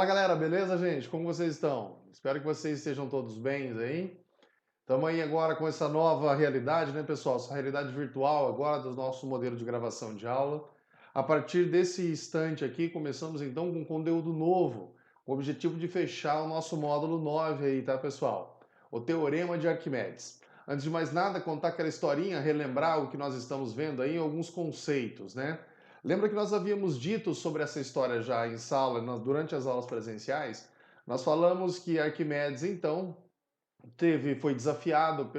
Fala galera, beleza gente? Como vocês estão? Espero que vocês estejam todos bem aí. Estamos aí agora com essa nova realidade, né pessoal? Essa realidade virtual agora do nosso modelo de gravação de aula. A partir desse instante aqui, começamos então com um conteúdo novo, com o objetivo de fechar o nosso módulo 9 aí, tá pessoal? O Teorema de Arquimedes. Antes de mais nada, contar aquela historinha, relembrar o que nós estamos vendo aí, alguns conceitos, né? Lembra que nós havíamos dito sobre essa história já em sala, durante as aulas presenciais? Nós falamos que Arquimedes, então, foi desafiado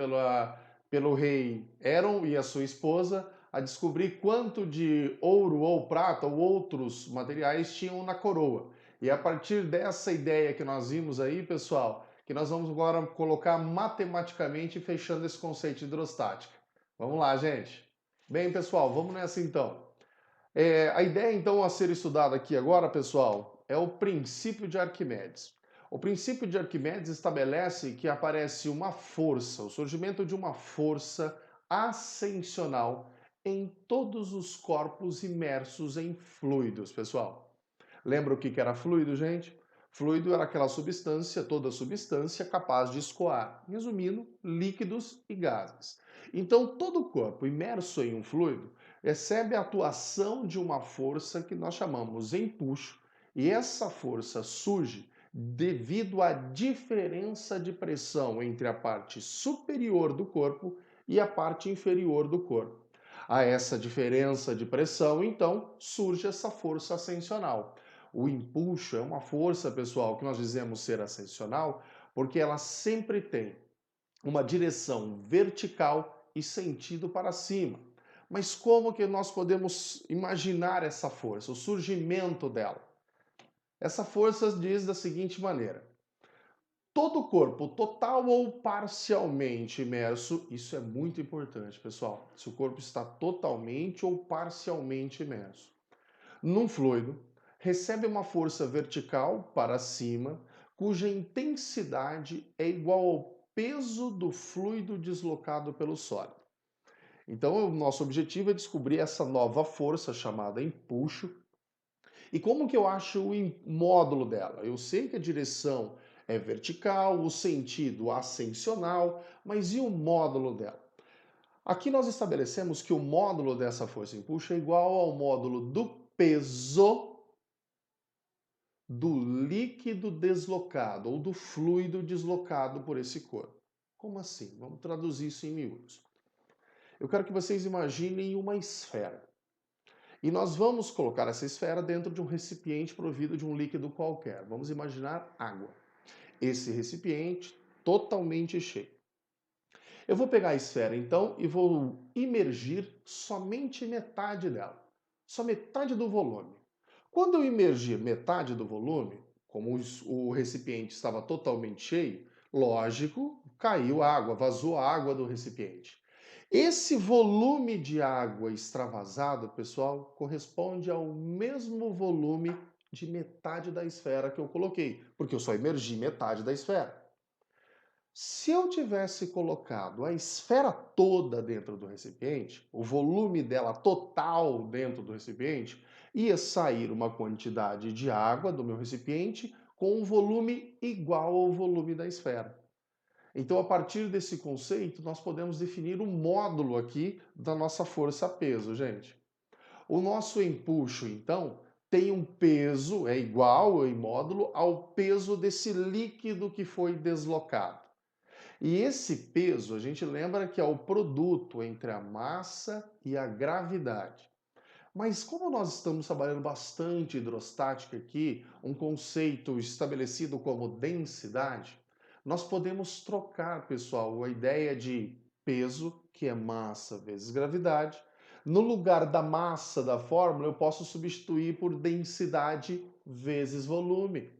pelo rei Heron e a sua esposa a descobrir quanto de ouro ou prata ou outros materiais tinham na coroa. E a partir dessa ideia que nós vimos aí, pessoal, que nós vamos agora colocar matematicamente fechando esse conceito de hidrostática. Vamos lá, gente. Bem, pessoal, vamos nessa então. A ideia, então, a ser estudada aqui agora, pessoal, é o princípio de Arquimedes. O princípio de Arquimedes estabelece que aparece uma força, o surgimento de uma força ascensional em todos os corpos imersos em fluidos, pessoal. Lembra o que era fluido, gente? Fluido era aquela substância, toda substância capaz de escoar. Resumindo, líquidos e gases. Então, todo o corpo imerso em um fluido recebe a atuação de uma força que nós chamamos empuxo, e essa força surge devido à diferença de pressão entre a parte superior do corpo e a parte inferior do corpo. A essa diferença de pressão, então, surge essa força ascensional. O empuxo é uma força, pessoal, que nós dizemos ser ascensional, porque ela sempre tem uma direção vertical e sentido para cima. Mas como que nós podemos imaginar essa força, o surgimento dela? Essa força diz da seguinte maneira: todo o corpo, total ou parcialmente imerso, isso é muito importante, pessoal, se o corpo está totalmente ou parcialmente imerso num fluido, recebe uma força vertical para cima, cuja intensidade é igual ao peso do fluido deslocado pelo sólido. Então, o nosso objetivo é descobrir essa nova força chamada empuxo. E como que eu acho o módulo dela? Eu sei que a direção é vertical, o sentido ascensional, mas e o módulo dela? Aqui nós estabelecemos que o módulo dessa força empuxo é igual ao módulo do peso do líquido deslocado ou do fluido deslocado por esse corpo. Como assim? Vamos traduzir isso em miúdos. Eu quero que vocês imaginem uma esfera. E nós vamos colocar essa esfera dentro de um recipiente provido de um líquido qualquer. Vamos imaginar água. Esse recipiente totalmente cheio. Eu vou pegar a esfera então e vou imergir somente metade dela. Só metade do volume. Quando eu imergir metade do volume, como o recipiente estava totalmente cheio, lógico, caiu água, vazou a água do recipiente. Esse volume de água extravasado, pessoal, corresponde ao mesmo volume de metade da esfera que eu coloquei, porque eu só imergi metade da esfera. Se eu tivesse colocado a esfera toda dentro do recipiente, o volume dela total dentro do recipiente, ia sair uma quantidade de água do meu recipiente com um volume igual ao volume da esfera. Então, a partir desse conceito, nós podemos definir um módulo aqui da nossa força-peso, gente. O nosso empuxo, então, tem um peso, é igual em módulo ao peso desse líquido que foi deslocado. E esse peso, a gente lembra que é o produto entre a massa e a gravidade. Mas como nós estamos trabalhando bastante hidrostática aqui, um conceito estabelecido como densidade, nós podemos trocar, pessoal, a ideia de peso, que é massa vezes gravidade. No lugar da massa da fórmula, eu posso substituir por densidade vezes volume.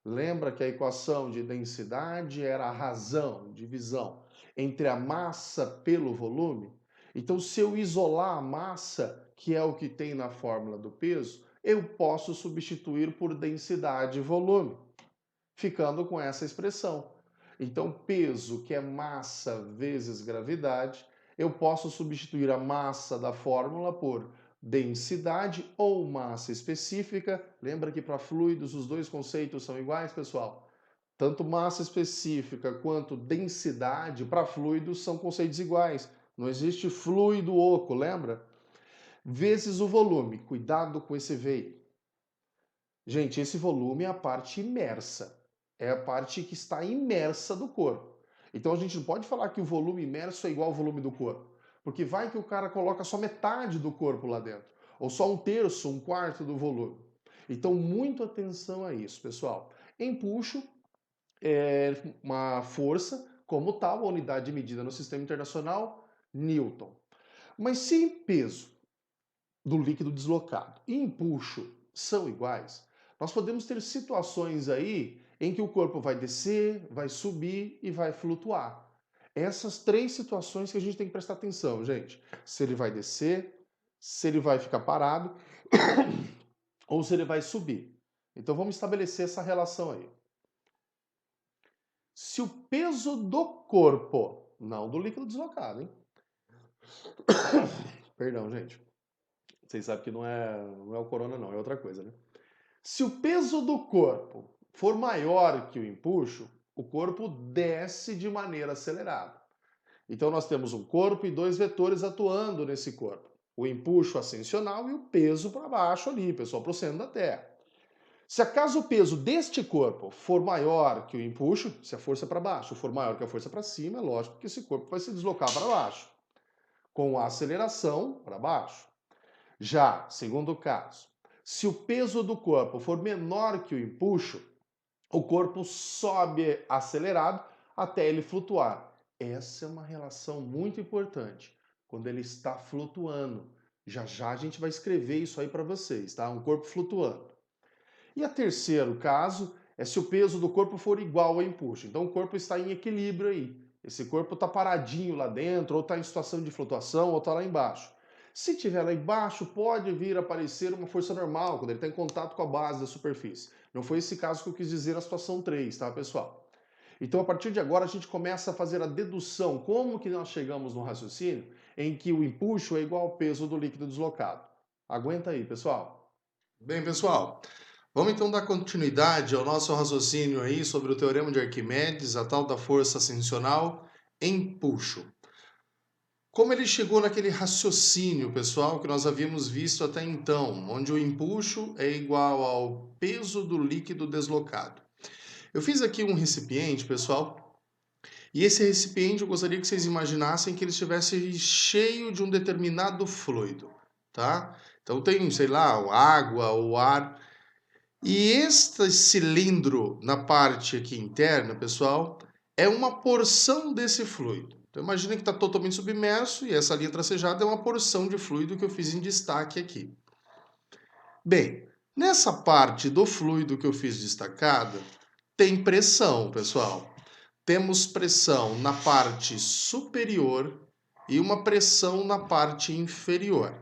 Lembra que a equação de densidade era a razão, divisão, entre a massa pelo volume? Então, se eu isolar a massa, que é o que tem na fórmula do peso, eu posso substituir por densidade e volume, ficando com essa expressão. Então, peso, que é massa vezes gravidade, eu posso substituir a massa da fórmula por densidade ou massa específica. Lembra que para fluidos os dois conceitos são iguais, pessoal? Tanto massa específica quanto densidade para fluidos são conceitos iguais. Não existe fluido oco, lembra? Vezes o volume. Cuidado com esse V aí. Gente, esse volume é a parte imersa. É a parte que está imersa do corpo. Então a gente não pode falar que o volume imerso é igual ao volume do corpo. Porque vai que o cara coloca só metade do corpo lá dentro. Ou só um terço, um quarto do volume. Então, muito atenção a isso, pessoal. Empuxo é uma força, como tal, a unidade de medida no sistema internacional, Newton. Mas se peso do líquido deslocado e empuxo são iguais, nós podemos ter situações aí em que o corpo vai descer, vai subir e vai flutuar. Essas três situações que a gente tem que prestar atenção, gente. Se ele vai descer, se ele vai ficar parado ou se ele vai subir. Então vamos estabelecer essa relação aí. Se o peso do corpo, não do líquido deslocado, hein? Perdão, gente. Vocês sabem que não é o corona, não, é outra coisa, né? Se o peso do corpo for maior que o empuxo, o corpo desce de maneira acelerada. Então nós temos um corpo e dois vetores atuando nesse corpo. O empuxo ascensional e o peso para baixo ali, pessoal, para o centro da Terra. Se acaso o peso deste corpo for maior que o empuxo, se a força para baixo for maior que a força para cima, é lógico que esse corpo vai se deslocar para baixo, com a aceleração para baixo. Já, segundo caso, se o peso do corpo for menor que o empuxo, o corpo sobe acelerado até ele flutuar. Essa é uma relação muito importante, quando ele está flutuando. Já já a gente vai escrever isso aí para vocês, tá? Um corpo flutuando. E o terceiro caso é se o peso do corpo for igual ao empuxo. Então o corpo está em equilíbrio aí. Esse corpo está paradinho lá dentro, ou está em situação de flutuação, ou está lá embaixo. Se estiver lá embaixo, pode vir a aparecer uma força normal, quando ele está em contato com a base da superfície. Não foi esse caso que eu quis dizer na situação 3, tá, pessoal? Então, a partir de agora, a gente começa a fazer a dedução. Como que nós chegamos no raciocínio em que o empuxo é igual ao peso do líquido deslocado? Aguenta aí, pessoal. Bem, pessoal, vamos então dar continuidade ao nosso raciocínio aí sobre o teorema de Arquimedes, a tal da força ascensional, empuxo. Como ele chegou naquele raciocínio, pessoal, que nós havíamos visto até então, onde o empuxo é igual ao peso do líquido deslocado. Eu fiz aqui um recipiente, pessoal, e esse recipiente eu gostaria que vocês imaginassem que ele estivesse cheio de um determinado fluido, tá? Então tem, sei lá, água ou ar. E este cilindro na parte aqui interna, pessoal, é uma porção desse fluido. Então imagina que está totalmente submerso e essa linha tracejada é uma porção de fluido que eu fiz em destaque aqui. Bem, nessa parte do fluido que eu fiz destacada, tem pressão, pessoal. Temos pressão na parte superior e uma pressão na parte inferior.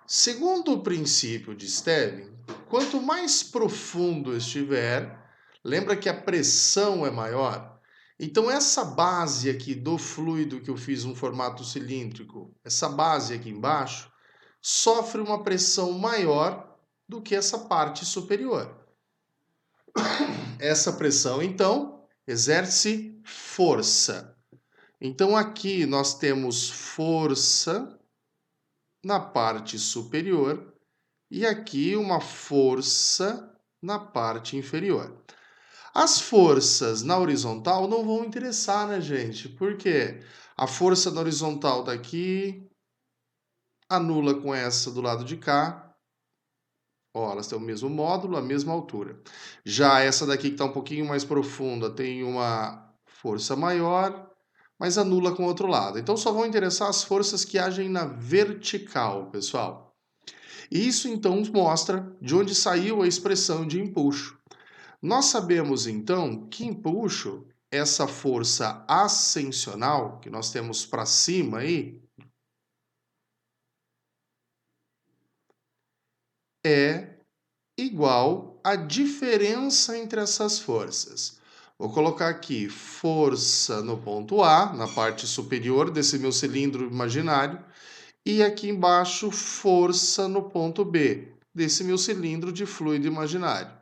Segundo o princípio de Stevin, quanto mais profundo estiver, lembra que a pressão é maior? Então essa base aqui do fluido que eu fiz um formato cilíndrico, essa base aqui embaixo, sofre uma pressão maior do que essa parte superior. Essa pressão, então, exerce força. Então aqui nós temos força na parte superior e aqui uma força na parte inferior. As forças na horizontal não vão interessar, né, gente? Porque a força na horizontal daqui anula com essa do lado de cá. Ó, elas têm o mesmo módulo, a mesma altura. Já essa daqui que está um pouquinho mais profunda tem uma força maior, mas anula com o outro lado. Então só vão interessar as forças que agem na vertical, pessoal. E isso então mostra de onde saiu a expressão de empuxo. Nós sabemos então que empuxo, essa força ascensional que nós temos para cima aí, é igual à diferença entre essas forças. Vou colocar aqui força no ponto A, na parte superior desse meu cilindro imaginário, E aqui embaixo, força no ponto B, desse meu cilindro de fluido imaginário.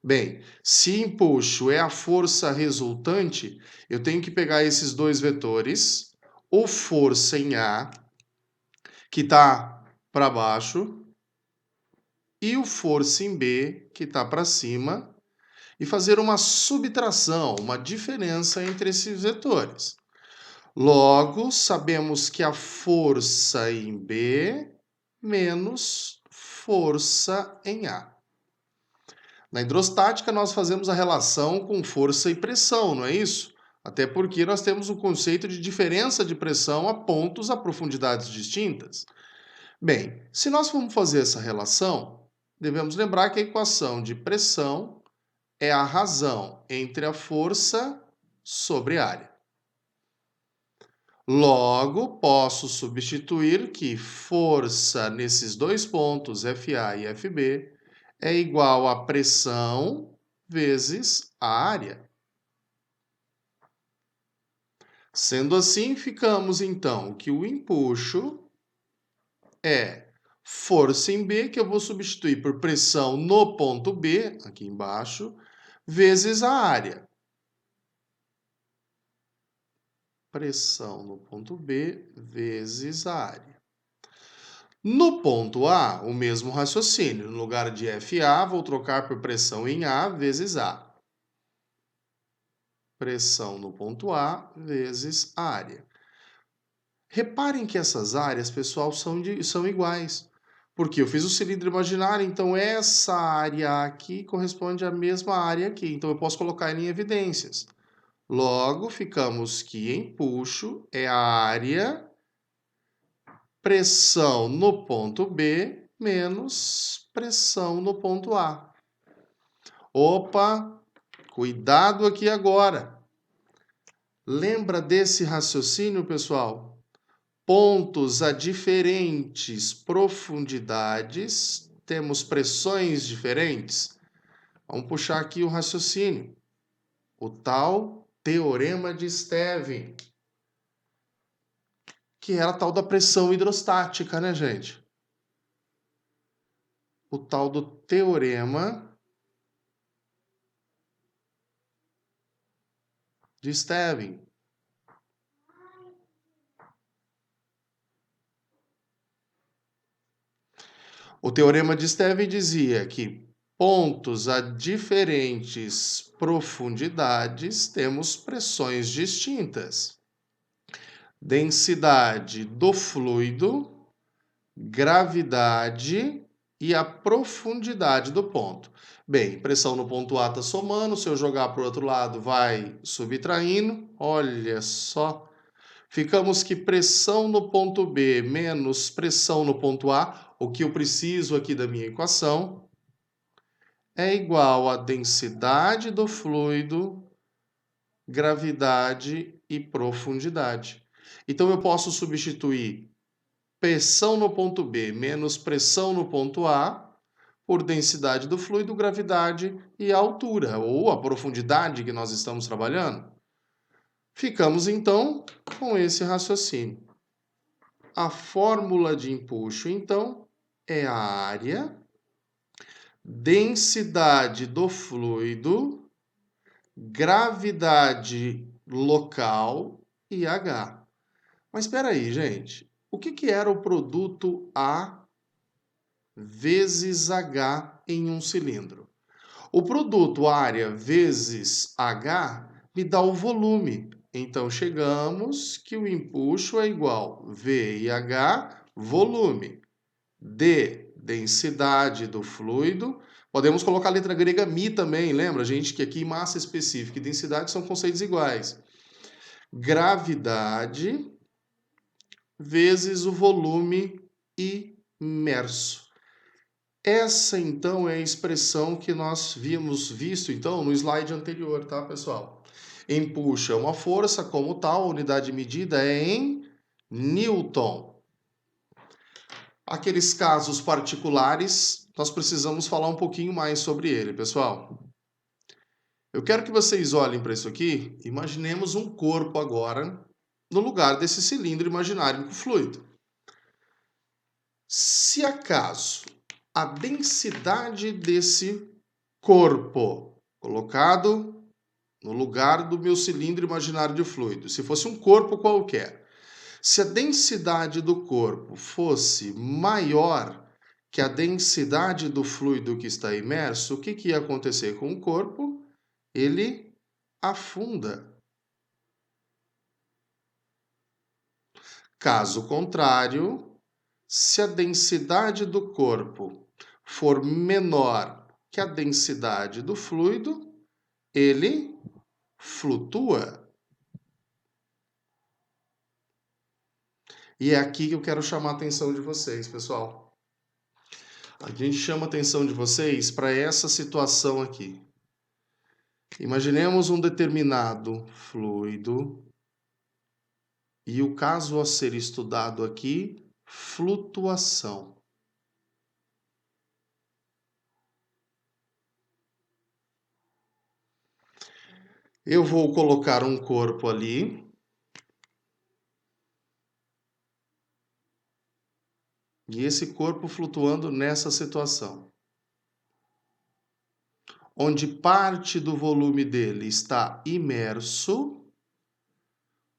Bem, se empuxo é a força resultante, eu tenho que pegar esses dois vetores, o força em A, que está para baixo, e o força em B, que está para cima, e fazer uma subtração, uma diferença entre esses vetores. Logo, sabemos que a força em B menos força em A. Na hidrostática, nós fazemos a relação com força e pressão, não é isso? Até porque nós temos o conceito de diferença de pressão a pontos a profundidades distintas. Bem, se nós formos fazer essa relação, devemos lembrar que a equação de pressão é a razão entre a força sobre a área. Logo, posso substituir que força nesses dois pontos, FA e FB, é igual a pressão vezes a área. Sendo assim, ficamos então que o empuxo é força em B, que eu vou substituir por pressão no ponto B, aqui embaixo, vezes a área. Pressão no ponto B vezes a área. No ponto A, o mesmo raciocínio. No lugar de FA, vou trocar por pressão em A vezes A. Pressão no ponto A vezes a área. Reparem que essas áreas, pessoal, são iguais. Porque eu fiz o cilindro imaginário, então essa área aqui corresponde à mesma área aqui. Então eu posso colocar ele em evidências. Logo, ficamos que empuxo é a área, pressão no ponto B, menos pressão no ponto A. Opa, cuidado aqui agora. Lembra desse raciocínio, pessoal? Pontos a diferentes profundidades, temos pressões diferentes. Vamos puxar aqui o raciocínio. O tal teorema de Stevin, que era a tal da pressão hidrostática, né, gente? O tal do teorema de Stevin. O teorema de Stevin dizia que pontos a diferentes profundidades temos pressões distintas. Densidade do fluido, gravidade e a profundidade do ponto. Bem, pressão no ponto A está somando, se eu jogar para o outro lado vai subtraindo, olha só. Ficamos que pressão no ponto B menos pressão no ponto A, o que eu preciso aqui da minha equação, é igual a densidade do fluido, gravidade e profundidade. Então eu posso substituir pressão no ponto B menos pressão no ponto A por densidade do fluido, gravidade e altura, ou a profundidade que nós estamos trabalhando. Ficamos, então, com esse raciocínio. A fórmula de empuxo, então, é a área, densidade do fluido, gravidade local e H. Mas espera aí, gente. O que era o produto A vezes H em um cilindro? O produto área vezes H me dá o volume. Então, chegamos que o empuxo é igual V e H, volume. D, densidade do fluido. Podemos colocar a letra grega μ também, lembra, gente, que aqui massa específica e densidade são conceitos iguais. Gravidade vezes o volume imerso. Essa, então, é a expressão que nós visto, então, no slide anterior, tá, pessoal? Empuxo é uma força, como tal, a unidade de medida é em Newton. Aqueles casos particulares, nós precisamos falar um pouquinho mais sobre ele, pessoal. Eu quero que vocês olhem para isso aqui. Imaginemos um corpo agora no lugar desse cilindro imaginário com fluido. Se acaso a densidade desse corpo, colocado no lugar do meu cilindro imaginário de fluido, se fosse um corpo qualquer, se a densidade do corpo fosse maior que a densidade do fluido que está imerso, o que ia acontecer com o corpo? Ele afunda. Caso contrário, se a densidade do corpo for menor que a densidade do fluido, ele flutua. E é aqui que eu quero chamar a atenção de vocês, pessoal. A gente chama a atenção de vocês para essa situação aqui. Imaginemos um determinado fluido e o caso a ser estudado aqui, flutuação. Eu vou colocar um corpo ali. E esse corpo flutuando nessa situação, onde parte do volume dele está imerso,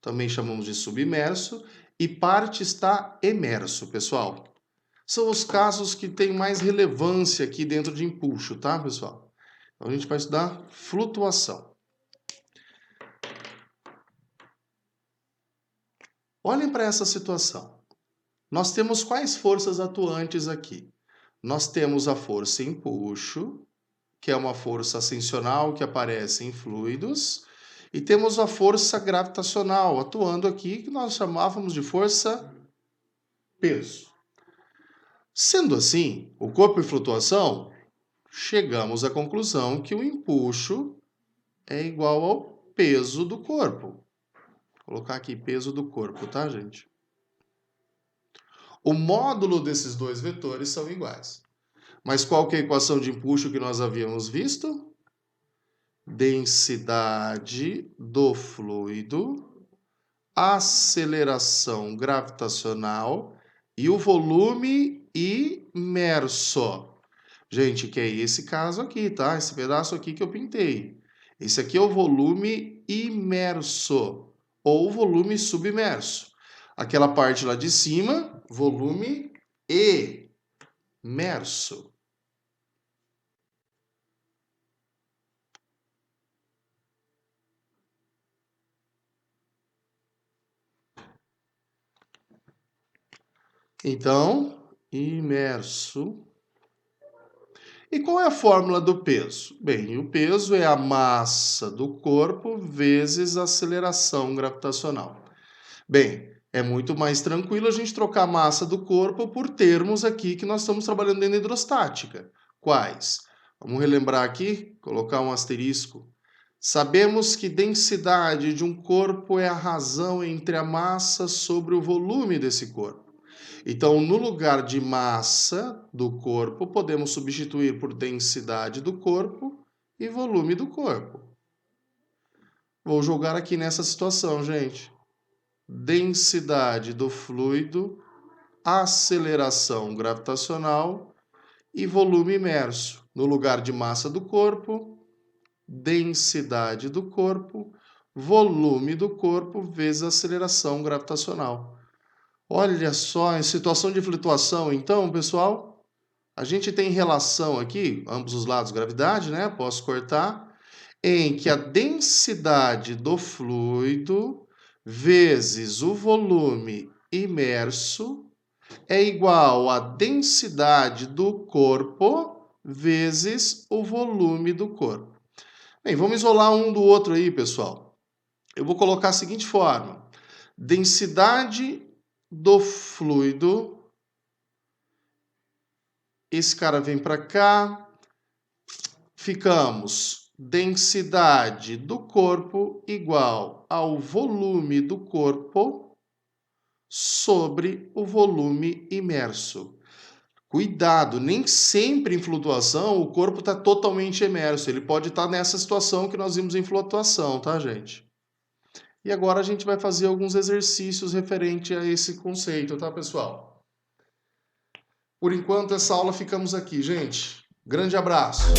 também chamamos de submerso, e parte está emerso, pessoal. São os casos que têm mais relevância aqui dentro de empuxo, tá, pessoal? Então a gente vai estudar flutuação. Olhem para essa situação. Nós temos quais forças atuantes aqui? Nós temos a força empuxo, que é uma força ascensional que aparece em fluidos, e temos a força gravitacional atuando aqui, que nós chamávamos de força peso. Sendo assim, o corpo em flutuação, chegamos à conclusão que o empuxo é igual ao peso do corpo. Vou colocar aqui peso do corpo, tá, gente? O módulo desses dois vetores são iguais. Mas qual que é a equação de empuxo que nós havíamos visto? Densidade do fluido, aceleração gravitacional e o volume imerso. Gente, que é esse caso aqui, tá? Esse pedaço aqui que eu pintei. Esse aqui é o volume imerso ou volume submerso. Aquela parte lá de cima, volume emerso. Então, imerso. E qual é a fórmula do peso? Bem, o peso é a massa do corpo vezes a aceleração gravitacional. Bem, é muito mais tranquilo a gente trocar a massa do corpo por termos aqui que nós estamos trabalhando dentro da hidrostática. Quais? Vamos relembrar aqui, colocar um asterisco. Sabemos que densidade de um corpo é a razão entre a massa sobre o volume desse corpo. Então, no lugar de massa do corpo, podemos substituir por densidade do corpo e volume do corpo. Vou jogar aqui nessa situação, gente. Densidade do fluido, aceleração gravitacional e volume imerso. No lugar de massa do corpo, densidade do corpo, volume do corpo vezes aceleração gravitacional. Olha só, em situação de flutuação, então, pessoal, a gente tem relação aqui, ambos os lados, gravidade, né? Posso cortar, em que a densidade do fluido vezes o volume imerso é igual à densidade do corpo vezes o volume do corpo. Bem, vamos isolar um do outro aí, pessoal. Eu vou colocar a seguinte forma. Densidade do fluido, esse cara vem para cá, ficamos densidade do corpo igual ao volume do corpo sobre o volume imerso. Cuidado, nem sempre em flutuação o corpo está totalmente imerso, ele pode estar nessa situação que nós vimos em flutuação, tá, gente? E agora a gente vai fazer alguns exercícios referente a esse conceito, tá, pessoal? Por enquanto, essa aula ficamos aqui, gente. Grande abraço.